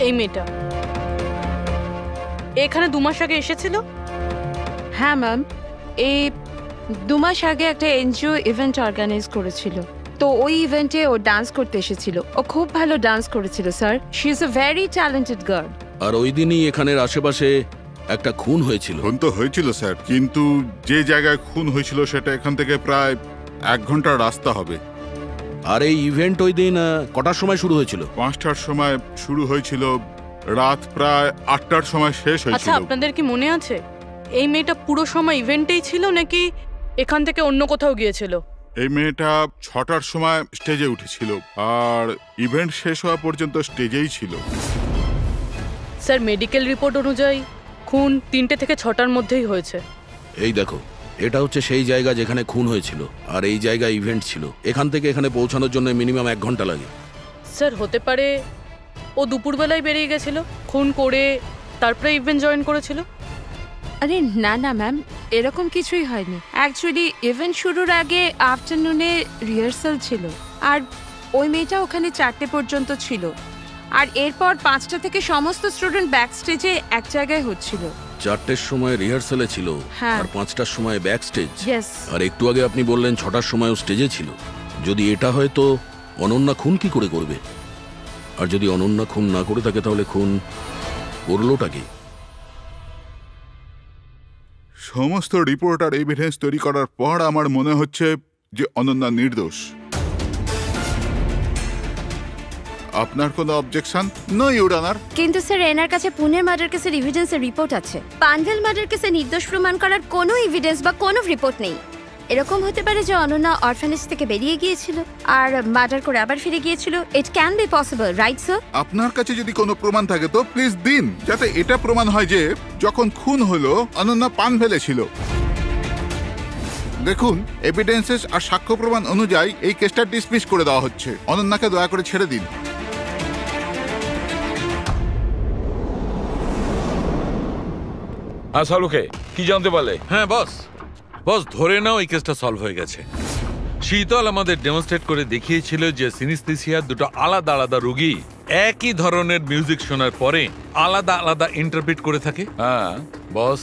এই মেয়েটা এখানে 2 মাস আগে এসেছিল। হ্যাঁ ম্যাম, এই 2 মাস আগে একটা এনজিও ইভেন্ট অর্গানাইজ করেছিল, তো ওই ইভেন্টে ও ডান্স করতে এসেছিল। ও খুব ভালো ডান্স করেছিল sir. She is a very talented girl. আর ওই দিনই এখানের আশেপাশে একটা খুন হয়েছিল। খুন তো হয়েছিল স্যার, কিন্তু যে জায়গায় খুন হয়েছিল সেটা এখান থেকে প্রায় 1 ঘন্টার রাস্তা হবে। আর এই ইভেন্ট ওই দিন কটার সময় শুরু হয়েছিল? 5টার সময় শুরু হয়েছিল, রাত প্রায় 8টার সময় শেষ আচ্ছা, হয়েছিল। আপনাদের কি মনে আছে এই মেয়েটা পুরো সময় ইভেন্টেই ছিল নাকি এখান থেকে অন্য কোথাও গিয়েছিল? এই মেয়েটা 6টার সময় স্টেজে উঠেছিল আর ইভেন্ট শেষ হওয়া পর্যন্ত স্টেজেই ছিল। স্যার, মেডিকেল রিপোর্ট অনুযায়ী খুন 3টে থেকে 6টার মধ্যেই হয়েছে। এই দেখো, এটা হচ্ছে সেই জায়গা যেখানে খুন হয়েছিল, আর এই জায়গায় ইভেন্ট ছিল। এখান থেকে এখানে পৌঁছানোর জন্য মিনিমাম 1 ঘন্টা লাগে। স্যার, হতে পারে ও দুপুরবেলায় বেরিয়ে গেছিল, খুন করে তারপরে ইভেন্ট জয়েন করেছিল। আরে না না ম্যাম, এরকম কিছুই হয়নি। অ্যাকচুয়ালি ইভেন্ট শুরুর আগে আফটারনুনে রিহার্সাল ছিল, আর ওই মেয়েটা ওখানে 4টে পর্যন্ত ছিল, আর এরপর 5টা থেকে সমস্ত স্টুডেন্ট ব্যাক স্টেজে এক জায়গায় হচ্ছিল। 4টের সময় রিহার্সালে ছিল, হ্যাঁ। আর 5টার সময় ব্যাক স্টেজ। Yes. আর একটু আগে আপনি বললেন 6টার সময়ও স্টেজে ছিল। যদি এটা হয় তো অনন্যা খুন কি করে করবে? আর যদি অনন্যা খুন না করে থাকে তাহলে খুন করলোটা কি? সমস্ত রিপোর্ট আর এভিডেন্স তৈরি করার পর আমার মনে হচ্ছে যে অনন্যা নির্দোষ। আপনার কোনো অবজেকশন? No your honour. কিন্তু স্যার, এনার কাছে পুনের মার্ডার কেসের এভিডেন্সের রিপোর্ট আছে। পানভেল মার্ডার কেসে নির্দোষ প্রমাণ করার কোনো এভিডেন্স বা কোনো রিপোর্ট নেই। এরকম হতে পারে যে অনন্যা অরফানেজ থেকে বেরিয়ে গিয়েছিল আর মার্ডার করে আবার ফিরে গিয়েছিল। It can be possible, right sir? আপনার কাছে যদি কোনো প্রমাণ থাকে তো প্লিজ দিন, যাতে এটা প্রমাণ হয় যে যখন খুন হলো অনন্যা পানভেলে ছিল। দেখুন, এভিডেন্সেস আর সাক্ষ্য প্রমাণ অনুযায়ী এই কেসটা ডিসমিস করে দেওয়া হচ্ছে। অনন্যাকে দয়া করে ছেড়ে দিন। শালুকে কি জানতে পারলে? হ্যাঁ বস, ধরে নাও এই কেসটা সলভ হয়ে গেছে। শীতল আমাদের ডেমনস্ট্রেট করে দেখিয়েছিল যে সিনিস্থেসিয়ার দুটো আলাদা আলাদা রোগী একই ধরনের মিউজিক শোনার পরে আলাদা আলাদা ইন্টারপ্রিট করে থাকে। হ্যাঁ বস,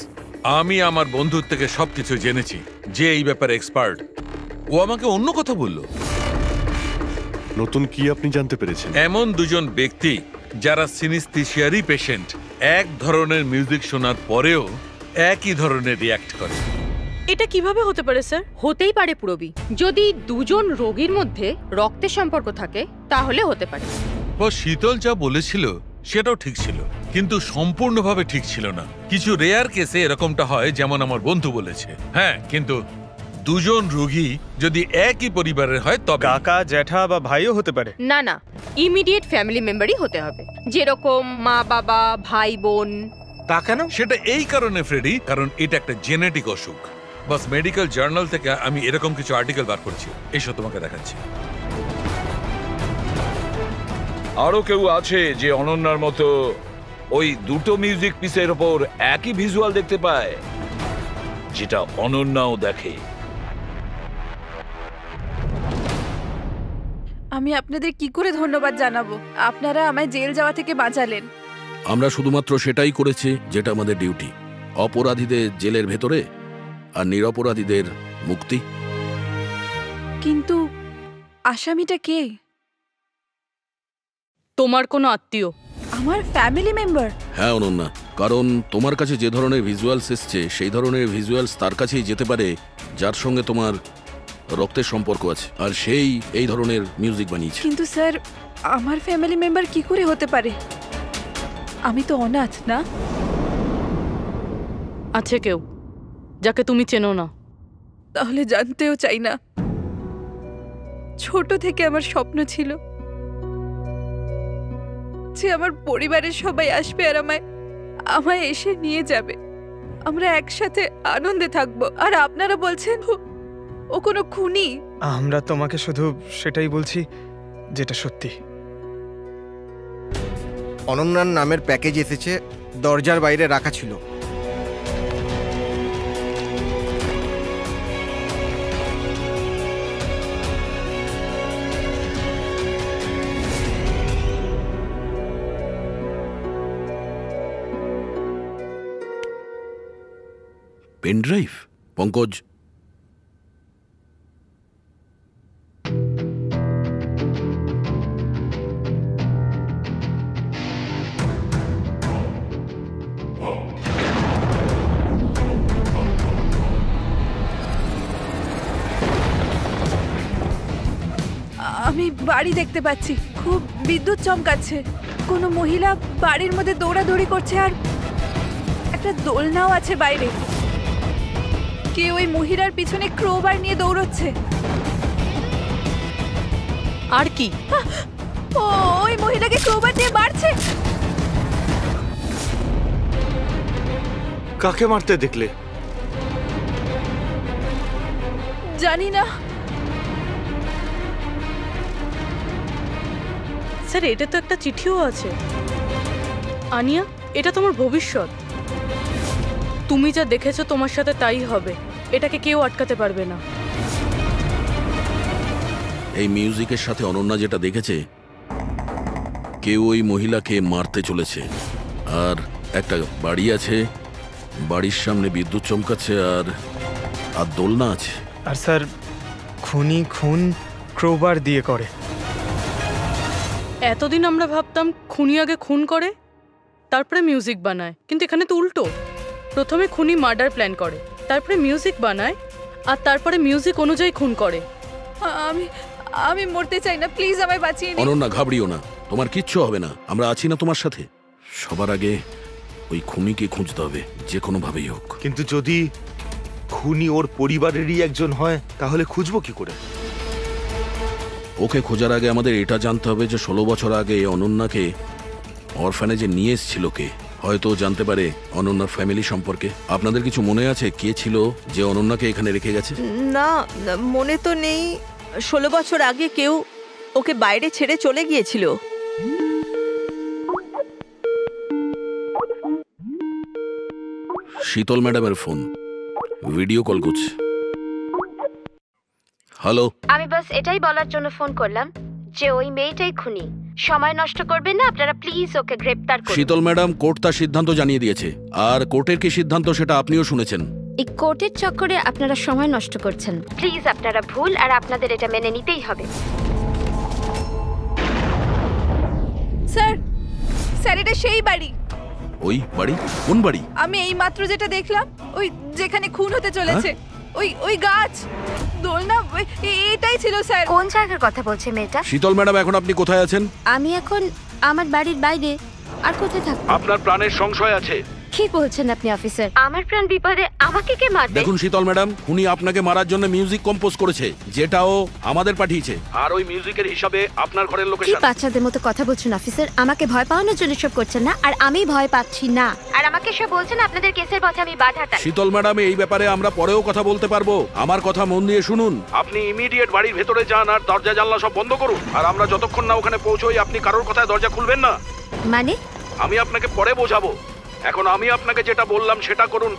আমি আমার বন্ধুর থেকে সবকিছু জেনেছি, যে এই ব্যাপারে এক্সপার্ট। ও আমাকে অন্য কথা বলল। নতুন কি আপনি জানতে পেরেছেন? এমন দুজন ব্যক্তি যারা সিনিস্থেসিয়ারই পেশেন্ট, এক ধরনের মিউজিক শোনার পরেও একই ধরনের রিয়্যাক্ট করে। এটা কিভাবে হতে পারে স্যার? হতেই পারে পুরবি, যদি দুজন রোগীর মধ্যে রক্তের সম্পর্ক থাকে তাহলে হতে পারে। শীতল যা বলেছিল সেটাও ঠিক ছিল, কিন্তু সম্পূর্ণভাবে ঠিক ছিল না। কিছু রেয়ার কেসে এরকমটা হয়, যেমন আমার বন্ধু বলেছে। হ্যাঁ, কিন্তু দুজন রোগী যদি একই পরিবারের হয় তবে কাকা, জ্যাঠা বা ভাইও হতে পারে। না না, ইমিডিয়েট ফ্যামিলি মেম্বারই হতে হবে, যেরকম মা বাবা, ভাই বোন। তা কেন? সেটা এই কারণে ফ্রেডি, কারণ এটা একটা জেনেটিক অসুখ। বাস মেডিকেল জার্নাল থেকে আমি এরকম কিছু আর্টিকেল বার করছি, এসব তোমাকে দেখাচ্ছি। আরো কেউ আছে যে অনন্যার মতো ওই দুটো মিউজিক পিসের ওপর একই ভিজুয়াল দেখতে পায়, যেটা অনন্যাও দেখে? আমি আপনাদের কি করে ধন্যবাদ জানাবো? আপনারা আমায় জেল যাওয়া থেকে বাঁচালেন। আমরা শুধুমাত্র সেটাই করেছি যেটা আমাদের ডিউটি, অপরাধীদের জেলের ভেতরে আর নিরপরাধীদের মুক্তি। কিন্তু আসামিটা কে? তোমার কোনো আত্মীয়। আমার ফ্যামিলি মেম্বার? হ্যাঁ অনন্যা, কারণ তোমার কাছে যে ধরনের ভিজুয়ালস এসছে সেই ধরনের ভিজুয়ালস তার কাছেই যেতে পারে যার সঙ্গে তোমার রক্তের সম্পর্ক আছে, আর সেই এই ধরনের মিউজিক বানিয়েছে। কিন্তু স্যার, আমার ফ্যামিলি মেম্বার কি করে হতে পারে? আমি তো অনাথ না। আছে কেউ যাকে তুমি চেনো না? তাহলে জানতেও চাই না। ছোট থেকে আমার স্বপ্ন ছিল যে আমার পরিবারের সবাই আসবে আর আমায় এসে নিয়ে যাবে, আমরা একসাথে আনন্দে থাকবো। আর আপনারা বলছেন ও কোনো খুনি। আমরা তোমাকে শুধু সেটাই বলছি যেটা সত্যি। অনন্যার নামের প্যাকেজ এসেছে, দরজার বাইরে রাখা ছিল। Pen drive? পঙ্কজ, আমি বাড়ি দেখতে পাচ্ছি, খুব বিদ্যুৎ চমকাচ্ছে। কোনো মহিলা বাড়ির মধ্যে দৌড়াদৌড়ি করছে, আর একটা দোলনাও আছে বাইরে। কেউ ওই মহিলার পিছনে ক্রোবার নিয়ে দৌড়চ্ছে। আর কি? ওই মহিলাকে ক্রোবার দিয়ে মারছে। কাকে মারতে দেখলে? জানি না স্যার, এটা তো একটা চিঠিও আছে। আনিয়া, এটা তোমার ভবিষ্যৎ। তুমি যা দেখেছো তোমার সাথে তাই হবে, এটাকে কেউ আটকাতে পারবে না। এই মিউজিকের সাথে অনন্যা যেটা দেখেছে, কেউ ওই মহিলাকে মারতে চলেছে। আর একটা বাড়ি আছে, বাড়ির সামনে বিদ্যুৎ চমকাচ্ছে, আর দোলনা আছে। আর স্যার, খুনি খুন ক্রোবার দিয়ে করে। এতদিন আমরা ভাবতাম খুনি আগে খুন করে তারপরে মিউজিক বানায়, কিন্তু এখানে তো উল্টো। প্রথমে খুনি মার্ডার প্ল্যান করে, তারপরে মিউজিক বানায়, আর তারপরে মিউজিক অনুযায়ী খুন করে। আমি মরতে চাই না, প্লিজ আমায় বাঁচিয়ে নিন। অনন্যা, ঘাবড়িও না, তোমার কিচ্ছু হবে না, আমরা আছি না তোমার সাথে। সবার আগে ওই খুনিকে খুঁজতে হবে, যে কোনো ভাবেই হোক। কিন্তু যদি খুনি ওর পরিবারেরই একজন হয়, তাহলে খুঁজবো কি করে? ওকে খোঁজার আগে আমাদের এটা জানতে হবে যে 16 বছর আগে অনন্যাকে অরফানেজে নিয়ে এসেছিল কে। হয়তো জানতে পারে অনন্যার ফ্যামিলি সম্পর্কে। আপনাদের কিছু মনে আছে কে ছিল যে অনন্যাকে এখানে রেখে গেছে? না, মনে তো নেই। 16 বছর আগে কেউ ওকে বাইরে ছেড়ে চলে গিয়েছিল। শীতল ম্যাডামের ফোন, ভিডিও কল করছে। হ্যালো, আমি বাস এটাই বলার জন্য ফোন করলাম যে ওই মেয়েটাই খুনি। সময় নষ্ট করবেন না আপনারা, প্লিজ ওকে গ্রেফতার করুন। শীতল ম্যাডাম, কোর্ট তার সিদ্ধান্ত জানিয়ে দিয়েছে। আর কোর্টের কি সিদ্ধান্ত সেটা আপনিও শুনেছেন। এই কোর্টের চক্করে আপনারা সময় নষ্ট করছেন। প্লিজ, আপনারা ভুল আর আপনাদের এটা মেনে নিতেই হবে। স্যার, স্যার এটা সেই বাড়ি। ওই বাড়ি? কোন বাড়ি? আমি এই মাত্র যেটা দেখলাম, ওই যেখানে খুন হতে চলেছে, ওই গাছ দোলনা, এটাই ছিল স্যার। কোন জায়গার কথা বলছে মেয়েটা? শীতল ম্যাডাম, এখন আপনি কোথায় আছেন? আমি এখন আমার বাড়ির বাইরে। আর কোথায় থাকবো? আপনার প্রাণের সংশয় আছে। কি বলছেন আপনি অফিসার? আমার প্রাণ বিপদে, আমাকে কে মারবে? দেখুন শীতল ম্যাডাম, উনি আপনাকে মারার জন্য মিউজিক কম্পোজ করেছে, যেটাও আমাদের পাঠিয়েছে। আর ওই মিউজিকের হিসাবে আপনার ঘরের কি লোকেশন। বাচ্চাদের মতো কথা বলছেন অফিসার? আমাকে ভয় পাওয়ানোর জন্য সব করছেন না, আর আমি ভয় পাচ্ছি না। আর আমাকে সব বলছেন আপনাদের কেসের পথে আমি বাধা দেই। শীতল ম্যাডাম, এই ব্যাপারে আমরা পরেও কথা বলতে পারবো। আমার কথা মন দিয়ে শুনুন। আপনি ইমিডিয়েট বাড়ির ভেতরে যান আর দরজা জানলা সব বন্ধ করুন। আর আমরা যতক্ষণ না ওখানে পৌঁছই, আপনি কারোর কথায় দরজা খুলবেন না। মানে? আমি আপনাকে পরে বোঝাবো। এখন আমি আপনাকে যেটা বললাম সেটা করুন।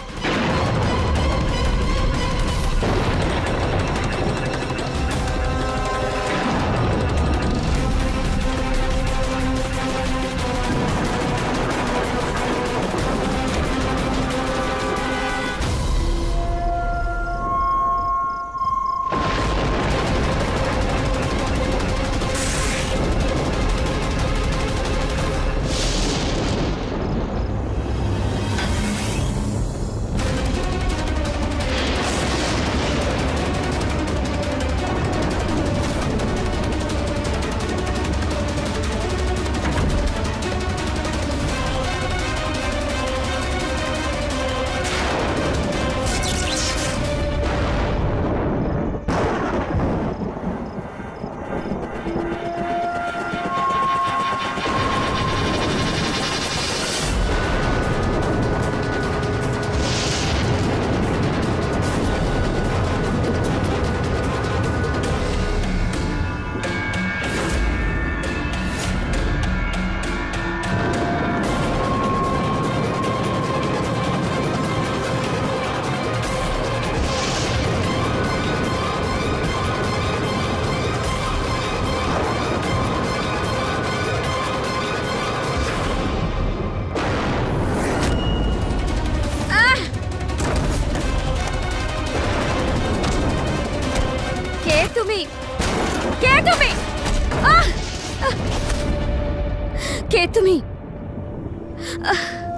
কে তুমি?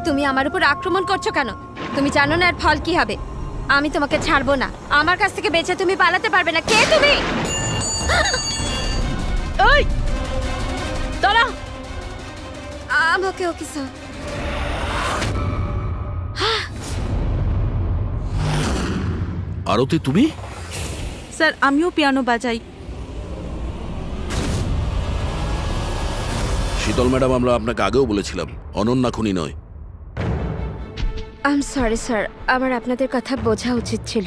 তুমি আমার উপর আক্রমণ করছো কেন? তুমি জানো না এর ফল কি হবে? আমি তোমাকে ছাড়বো না। আমার কাছ থেকে বেঁচে তুমি পালাতে পারবে না। কে তুমি? ওই দাঁড়া। আমাকে ওকে স্যার। আরতি, তুমি? স্যার, আমিও পিয়ানো বাজাই। শীতল ম্যাডাম, আমরা আপনাকে আগেও বলেছিলাম অনন্যা খুনি নয়। আই এম সরি স্যার, আমার আপনাদের কথা বোঝা উচিত ছিল।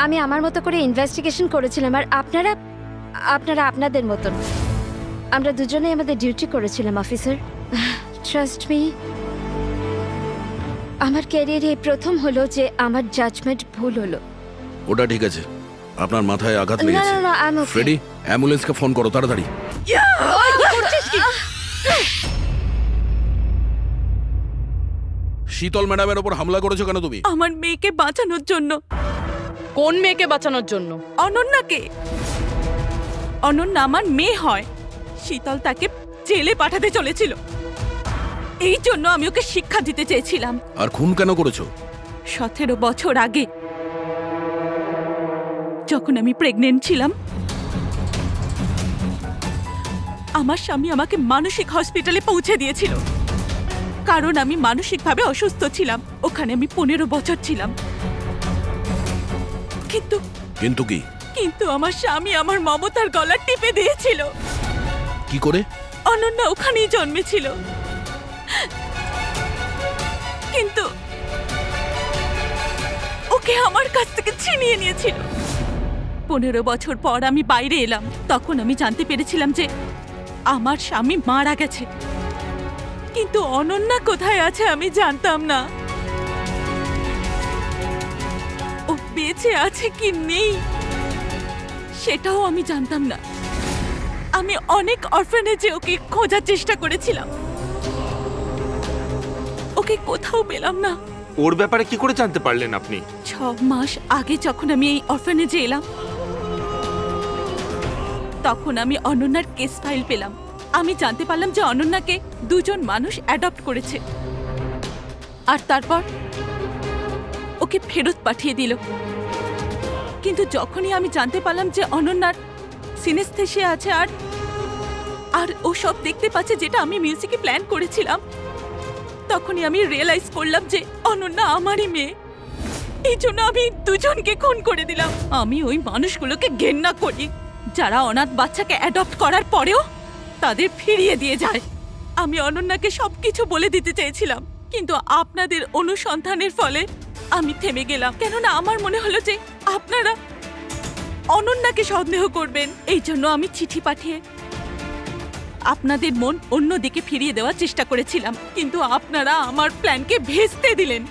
আমি আমার মতো করে ইনভেস্টিগেশন করেছিলাম, আর আপনারা আপনাদের মতন। আমরা দুজনেই আমাদের ডিউটি করেছিলাম অফিসার। ট্রাস্ট মি, আমার ক্যারিয়ারে প্রথম হলো যে আমার জাজমেন্ট ভুল হলো। ওটা ঠিক আছে, আপনার মাথায় আঘাত লেগেছে। না, আমি ওকে। ফ্রেডি, অ্যাম্বুলেন্সকে ফোন করো তাড়াতাড়ি। শীতল ম্যাডামের উপর হামলা করেছো কেন তুমি? আমার মেয়েকে বাঁচানোর জন্য। কোন মেয়েকে বাঁচানোর জন্য? অনন্যাকে। অনন্যা আমার মেয়ে হয়। শীতল তাকে জেলে পাঠাতে চলেছিল, এই জন্য আমি ওকে শিক্ষা দিতে চেয়েছিলাম। আর খুন কেন করেছো? 17 বছর আগে যখন আমি প্রেগনেন্ট ছিলাম, আমার স্বামী আমাকে মানসিক হসপিটালে পৌঁছে দিয়েছিল, কারণ আমি মানসিকভাবে অসুস্থ ছিলাম। ওখানে আমি 15 বছর ছিলাম। কিন্তু কি? কিন্তু আমার স্বামী আমার মমতার গলা টিপে দিয়েছিল। কি করে? অনন্যা ওখানেই জন্মেছিল। আমার কাছ থেকে ছিনিয়ে নিয়েছিল। 15 বছর পর আমি বাইরে এলাম, তখন আমি জানতে পেরেছিলাম যে আমার স্বামী মারা গেছে, কিন্তু অনন্যা কোথায় আছে আমি জানতাম না। ও বেঁচে আছে কি নেই সেটাও আমি জানতাম না। আমি অনেক অরফানেজে ওকে খোঁজার চেষ্টা করেছিলাম, ওকে কোথাও পেলাম না। ওর ব্যাপারে কি করে জানতে পারলেন আপনি? 6 মাস আগে যখন আমি এই অরফানেজে এলাম, তখন আমি অনন্যার কেস ফাইল পেলাম। আমি জানতে পারলাম যে অনন্যাকে 2 জন মানুষ অ্যাডপ্ট করেছে, আর তারপর ওকে ফেরত পাঠিয়ে দিল। কিন্তু যখনই আমি জানতে পারলাম যে অনন্যার সিনেস্থেশিয়া আছে আর ও সব দেখতে পাচ্ছে যেটা আমি মিউজিকে প্ল্যান করেছিলাম, তখনই আমি রিয়েলাইজ করলাম যে অনন্যা আমারই মেয়ে। এই জন্য আমি 2 জনকে খুন করে দিলাম। আমি ওই মানুষগুলোকে ঘেন্না করি যারা অনাথ বাচ্চাকে অ্যাডপ্ট করার পরেও তাদের ফিরিয়ে দিয়ে যায়। আমি অনন্যাকে সবকিছু বলে দিতে চেয়েছিলাম, কিন্তু আপনাদের অনুসন্ধানের ফলে আমি থেমে গেলাম, কেননা আমার মনে হলো যে আপনারা অনন্যাকে সন্দেহ করবেন। এই জন্য আমি চিঠি পাঠিয়ে আপনাদের মন অন্যদিকে ফিরিয়ে দেওয়ার চেষ্টা করেছিলাম, কিন্তু আপনারা আমার প্ল্যানকে ভেস্তে দিলেন।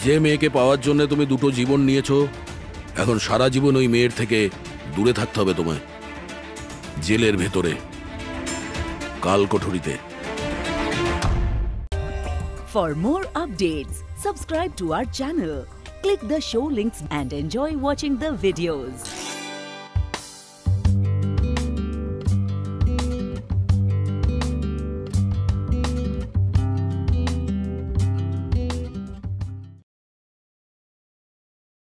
যে মেয়েকে পাওয়ার জন্য তুমি 2টো জীবন নিয়েছো, এখন সারা জীবন ওই মেয়ের থেকে দূরে থাকতে হবে তোমায়, জেলের ভেতরে, কাল কোঠরিতে। For more updates, subscribe to our channel, click the show links and enjoy watching the videos.